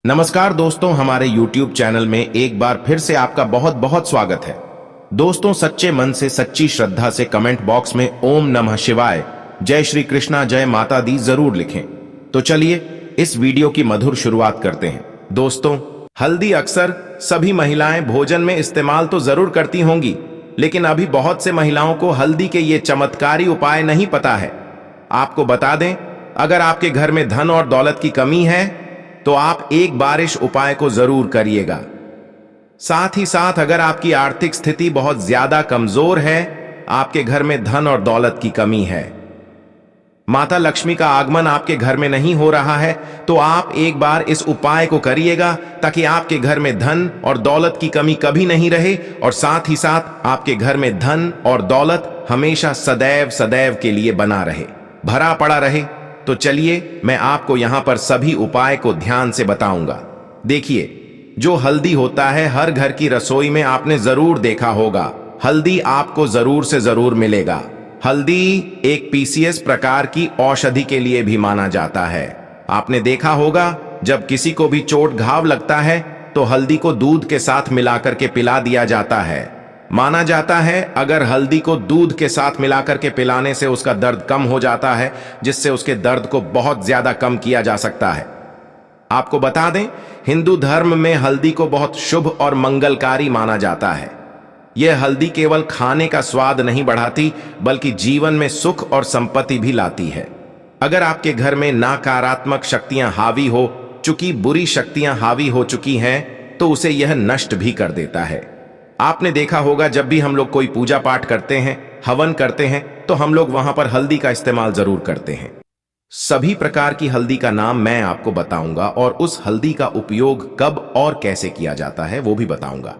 नमस्कार दोस्तों, हमारे YouTube चैनल में एक बार फिर से आपका बहुत बहुत स्वागत है। दोस्तों, सच्चे मन से सच्ची श्रद्धा से कमेंट बॉक्स में ओम नमः शिवाय, जय श्री कृष्णा, जय माता दी जरूर लिखें। तो चलिए इस वीडियो की मधुर शुरुआत करते हैं। दोस्तों, हल्दी अक्सर सभी महिलाएं भोजन में इस्तेमाल तो जरूर करती होंगी, लेकिन अभी बहुत से महिलाओं को हल्दी के ये चमत्कारी उपाय नहीं पता है। आपको बता दें, अगर आपके घर में धन और दौलत की कमी है तो आप एक बार इस उपाय को जरूर करिएगा। साथ ही साथ अगर आपकी आर्थिक स्थिति बहुत ज्यादा कमजोर है, आपके घर में धन और दौलत की कमी है, माता लक्ष्मी का आगमन आपके घर में नहीं हो रहा है, तो आप एक बार इस उपाय को करिएगा ताकि आपके घर में धन और दौलत की कमी कभी नहीं रहे और साथ ही साथ आपके घर में धन और दौलत हमेशा सदैव सदैव के लिए बना रहे, भरा पड़ा रहे। तो चलिए मैं आपको यहां पर सभी उपाय को ध्यान से बताऊंगा। देखिए, जो हल्दी होता है हर घर की रसोई में आपने जरूर देखा होगा। हल्दी आपको जरूर से जरूर मिलेगा। हल्दी एक पीसीएस प्रकार की औषधि के लिए भी माना जाता है। आपने देखा होगा, जब किसी को भी चोट घाव लगता है तो हल्दी को दूध के साथ मिलाकर के पिला दिया जाता है। माना जाता है अगर हल्दी को दूध के साथ मिलाकर के पिलाने से उसका दर्द कम हो जाता है, जिससे उसके दर्द को बहुत ज्यादा कम किया जा सकता है। आपको बता दें, हिंदू धर्म में हल्दी को बहुत शुभ और मंगलकारी माना जाता है। यह हल्दी केवल खाने का स्वाद नहीं बढ़ाती, बल्कि जीवन में सुख और संपत्ति भी लाती है। अगर आपके घर में नकारात्मक शक्तियां हावी हो चुकी, बुरी शक्तियां हावी हो चुकी हैं, तो उसे यह नष्ट भी कर देता है। आपने देखा होगा, जब भी हम लोग कोई पूजा पाठ करते हैं, हवन करते हैं, तो हम लोग वहां पर हल्दी का इस्तेमाल जरूर करते हैं। सभी प्रकार की हल्दी का नाम मैं आपको बताऊंगा और उस हल्दी का उपयोग कब और कैसे किया जाता है वो भी बताऊंगा।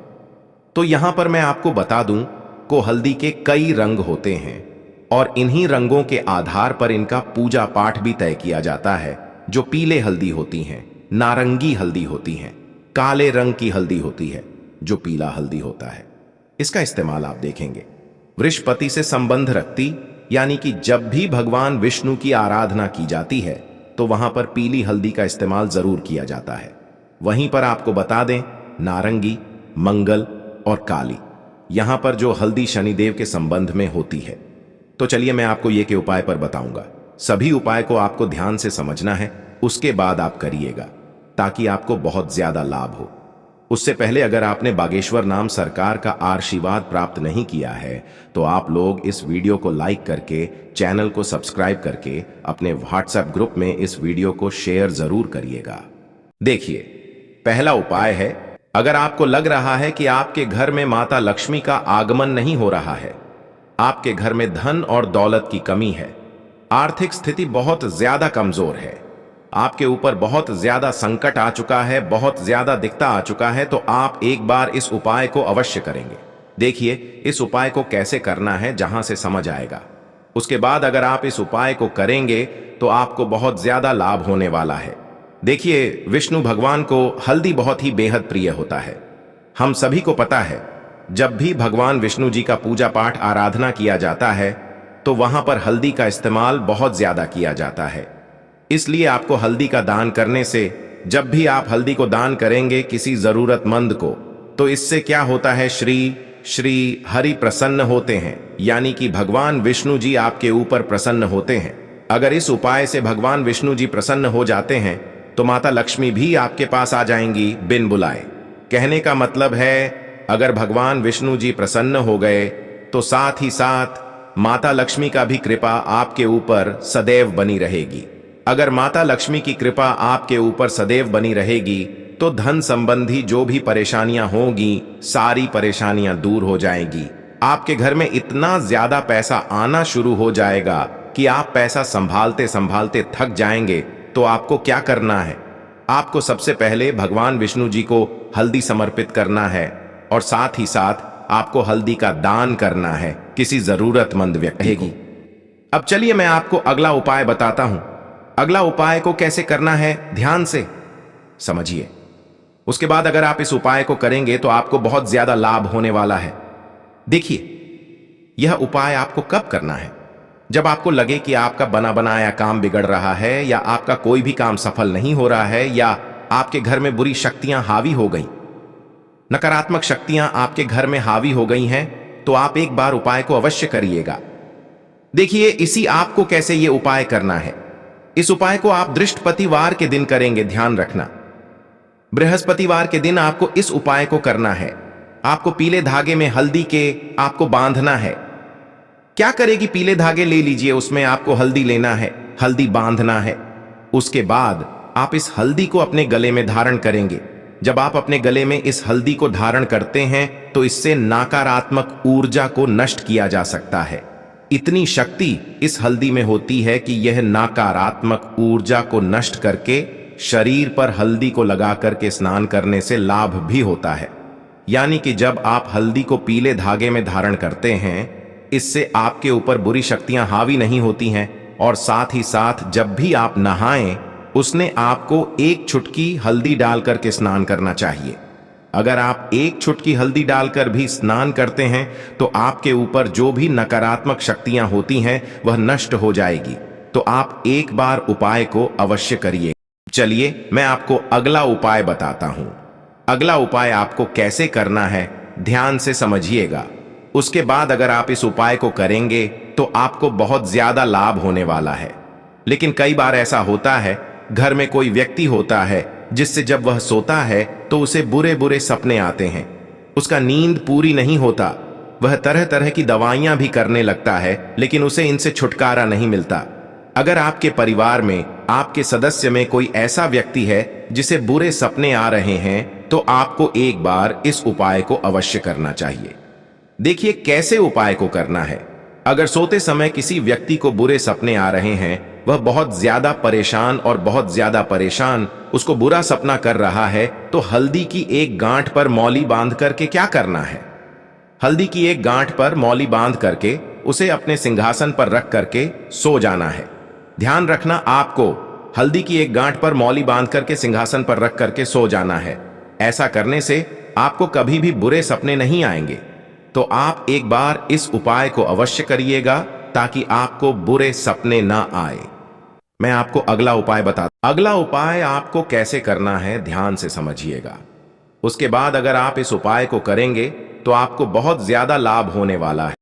तो यहां पर मैं आपको बता दूं को हल्दी के कई रंग होते हैं और इन्हीं रंगों के आधार पर इनका पूजा पाठ भी तय किया जाता है। जो पीले हल्दी होती हैं, नारंगी हल्दी होती हैं, काले रंग की हल्दी होती है, जो पीला हल्दी होता है। इसका इस्तेमाल आप देखेंगे वृषपति से संबंध रखती, यानी कि जब भी भगवान विष्णु की आराधना की जाती है तो वहां पर पीली हल्दी का इस्तेमाल जरूर किया जाता है। वहीं पर आपको बता दें, नारंगी, मंगल और काली, यहां पर जो हल्दी शनिदेव के संबंध में होती है। तो चलिए मैं आपको ये के उपाय पर बताऊंगा। सभी उपाय को आपको ध्यान से समझना है, उसके बाद आप करिएगा ताकि आपको बहुत ज्यादा लाभ हो। उससे पहले अगर आपने बागेश्वर नाम सरकार का आशीर्वाद प्राप्त नहीं किया है तो आप लोग इस वीडियो को लाइक करके, चैनल को सब्सक्राइब करके अपने व्हाट्सएप ग्रुप में इस वीडियो को शेयर जरूर करिएगा। देखिए, पहला उपाय है, अगर आपको लग रहा है कि आपके घर में माता लक्ष्मी का आगमन नहीं हो रहा है, आपके घर में धन और दौलत की कमी है, आर्थिक स्थिति बहुत ज्यादा कमजोर है, आपके ऊपर बहुत ज्यादा संकट आ चुका है, बहुत ज्यादा दिक्कत आ चुका है, तो आप एक बार इस उपाय को अवश्य करेंगे। देखिए, इस उपाय को कैसे करना है जहां से समझ आएगा। उसके बाद अगर आप इस उपाय को करेंगे तो आपको बहुत ज्यादा लाभ होने वाला है। देखिए, विष्णु भगवान को हल्दी बहुत ही बेहद प्रिय होता है। हम सभी को पता है, जब भी भगवान विष्णु जी का पूजा पाठ आराधना किया जाता है तो वहां पर हल्दी का इस्तेमाल बहुत ज्यादा किया जाता है। इसलिए आपको हल्दी का दान करने से, जब भी आप हल्दी को दान करेंगे किसी जरूरतमंद को, तो इससे क्या होता है, श्री श्री हरि प्रसन्न होते हैं, यानी कि भगवान विष्णु जी आपके ऊपर प्रसन्न होते हैं। अगर इस उपाय से भगवान विष्णु जी प्रसन्न हो जाते हैं तो माता लक्ष्मी भी आपके पास आ जाएंगी बिन बुलाए। कहने का मतलब है, अगर भगवान विष्णु जी प्रसन्न हो गए तो साथ ही साथ माता लक्ष्मी का भी कृपा आपके ऊपर सदैव बनी रहेगी। अगर माता लक्ष्मी की कृपा आपके ऊपर सदैव बनी रहेगी तो धन संबंधी जो भी परेशानियां होंगी, सारी परेशानियां दूर हो जाएंगी। आपके घर में इतना ज्यादा पैसा आना शुरू हो जाएगा कि आप पैसा संभालते संभालते थक जाएंगे। तो आपको क्या करना है, आपको सबसे पहले भगवान विष्णु जी को हल्दी समर्पित करना है और साथ ही साथ आपको हल्दी का दान करना है किसी जरूरतमंद व्यक्ति को। अब चलिए मैं आपको अगला उपाय बताता हूं। अगला उपाय को कैसे करना है ध्यान से समझिए। उसके बाद अगर आप इस उपाय को करेंगे तो आपको बहुत ज्यादा लाभ होने वाला है। देखिए, यह उपाय आपको कब करना है, जब आपको लगे कि आपका बना बनाया काम बिगड़ रहा है, या आपका कोई भी काम सफल नहीं हो रहा है, या आपके घर में बुरी शक्तियां हावी हो गई, नकारात्मक शक्तियां आपके घर में हावी हो गई हैं, तो आप एक बार उपाय को अवश्य करिएगा। देखिए इसी आपको कैसे ये उपाय करना है। इस उपाय को आप बृहस्पतिवार के दिन करेंगे, ध्यान रखना। बृहस्पतिवार के दिन आपको इस उपाय को करना है। आपको पीले धागे में हल्दी के आपको बांधना है। क्या करेगी, पीले धागे ले लीजिए, उसमें आपको हल्दी लेना है, हल्दी बांधना है। उसके बाद आप इस हल्दी को अपने गले में धारण करेंगे। जब आप अपने गले में इस हल्दी को धारण करते हैं तो इससे नकारात्मक ऊर्जा को नष्ट किया जा सकता है। इतनी शक्ति इस हल्दी में होती है कि यह नकारात्मक ऊर्जा को नष्ट करके शरीर पर हल्दी को लगा करके स्नान करने से लाभ भी होता है। यानी कि जब आप हल्दी को पीले धागे में धारण करते हैं, इससे आपके ऊपर बुरी शक्तियां हावी नहीं होती हैं। और साथ ही साथ जब भी आप नहाएं, उसने आपको एक चुटकी हल्दी डालकर के स्नान करना चाहिए। अगर आप एक चुटकी हल्दी डालकर भी स्नान करते हैं तो आपके ऊपर जो भी नकारात्मक शक्तियां होती हैं वह नष्ट हो जाएगी। तो आप एक बार उपाय को अवश्य करिए। चलिए मैं आपको अगला उपाय बताता हूं। अगला उपाय आपको कैसे करना है, ध्यान से समझिएगा। उसके बाद अगर आप इस उपाय को करेंगे तो आपको बहुत ज्यादा लाभ होने वाला है। लेकिन कई बार ऐसा होता है, घर में कोई व्यक्ति होता है जिससे जब वह सोता है तो उसे बुरे बुरे सपने आते हैं, उसका नींद पूरी नहीं होता, वह तरह तरह की दवाइयां भी करने लगता है, लेकिन उसे इनसे छुटकारा नहीं मिलता। अगर आपके परिवार में, आपके सदस्य में कोई ऐसा व्यक्ति है जिसे बुरे सपने आ रहे हैं, तो आपको एक बार इस उपाय को अवश्य करना चाहिए। देखिए कैसे उपाय को करना है। अगर सोते समय किसी व्यक्ति को बुरे सपने आ रहे हैं, वह बहुत ज्यादा परेशान और बहुत ज्यादा परेशान उसको बुरा सपना कर रहा है, तो हल्दी की एक गांठ पर मौली बांध करके क्या करना है, हल्दी की एक गांठ पर मौली बांध करके उसे अपने सिंहासन पर रख करके सो जाना है। ध्यान रखना, आपको हल्दी की एक गांठ पर मौली बांध करके सिंहासन पर रख करके सो जाना है। ऐसा करने से आपको कभी भी बुरे सपने नहीं आएंगे। तो आप एक बार इस उपाय को अवश्य करिएगा ताकि आपको बुरे सपने ना आए। मैं आपको अगला उपाय बताता। अगला उपाय आपको कैसे करना है, ध्यान से समझिएगा। उसके बाद अगर आप इस उपाय को करेंगे तो आपको बहुत ज्यादा लाभ होने वाला है।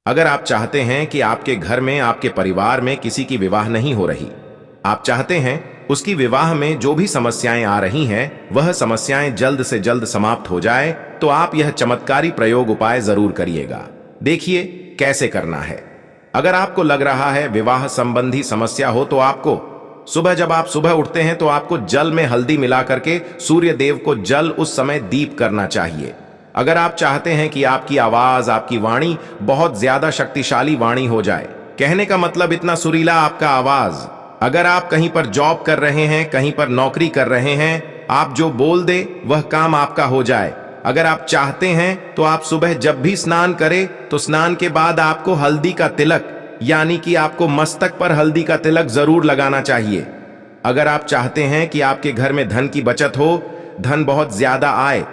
अगर आप चाहते हैं कि आपके घर में, आपके परिवार में किसी की विवाह नहीं हो रही, आप चाहते हैं उसकी विवाह में जो भी समस्याएं आ रही हैं वह समस्याएं जल्द से जल्द समाप्त हो जाए, तो आप यह चमत्कारी प्रयोग उपाय जरूर करिएगा। देखिए कैसे करना है। अगर आपको लग रहा है विवाह संबंधी समस्या हो, तो आपको सुबह, जब आप सुबह उठते हैं तो आपको जल में हल्दी मिला करके सूर्य देव को जल उस समय दीप करना चाहिए। अगर आप चाहते हैं कि आपकी आवाज, आपकी वाणी बहुत ज्यादा शक्तिशाली वाणी हो जाए, कहने का मतलब इतना सुरीला आपका आवाज, अगर आप कहीं पर जॉब कर रहे हैं, कहीं पर नौकरी कर रहे हैं, आप जो बोल दे वह काम आपका हो जाए। अगर आप चाहते हैं तो आप सुबह जब भी स्नान करें तो स्नान के बाद आपको हल्दी का तिलक, यानी कि आपको मस्तक पर हल्दी का तिलक जरूर लगाना चाहिए। अगर आप चाहते हैं कि आपके घर में धन की बचत हो, धन बहुत ज्यादा आए,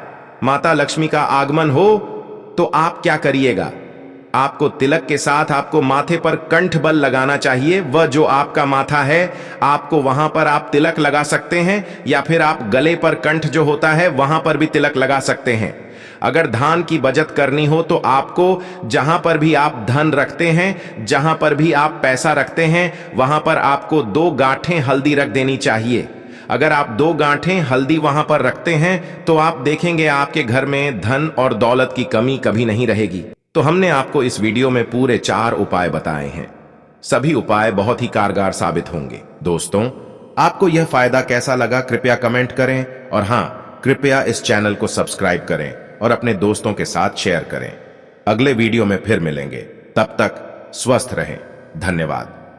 माता लक्ष्मी का आगमन हो, तो आप क्या करिएगा, आपको तिलक के साथ आपको माथे पर कंठ बल लगाना चाहिए। वह जो आपका माथा है, आपको वहां पर आप तिलक लगा सकते हैं, या फिर आप गले पर कंठ जो होता है वहां पर भी तिलक लगा सकते हैं। अगर धान की बचत करनी हो तो आपको जहां पर भी आप धन रखते हैं, जहां पर भी आप पैसा रखते हैं, वहां पर आपको 2 गांठें हल्दी रख देनी चाहिए। अगर आप 2 गांठें हल्दी वहां पर रखते हैं तो आप देखेंगे आपके घर में धन और दौलत की कमी कभी नहीं रहेगी। तो हमने आपको इस वीडियो में पूरे 4 उपाय बताए हैं। सभी उपाय बहुत ही कारगर साबित होंगे। दोस्तों, आपको यह फायदा कैसा लगा कृपया कमेंट करें, और हाँ, कृपया इस चैनल को सब्सक्राइब करें और अपने दोस्तों के साथ शेयर करें। अगले वीडियो में फिर मिलेंगे, तब तक स्वस्थ रहें। धन्यवाद।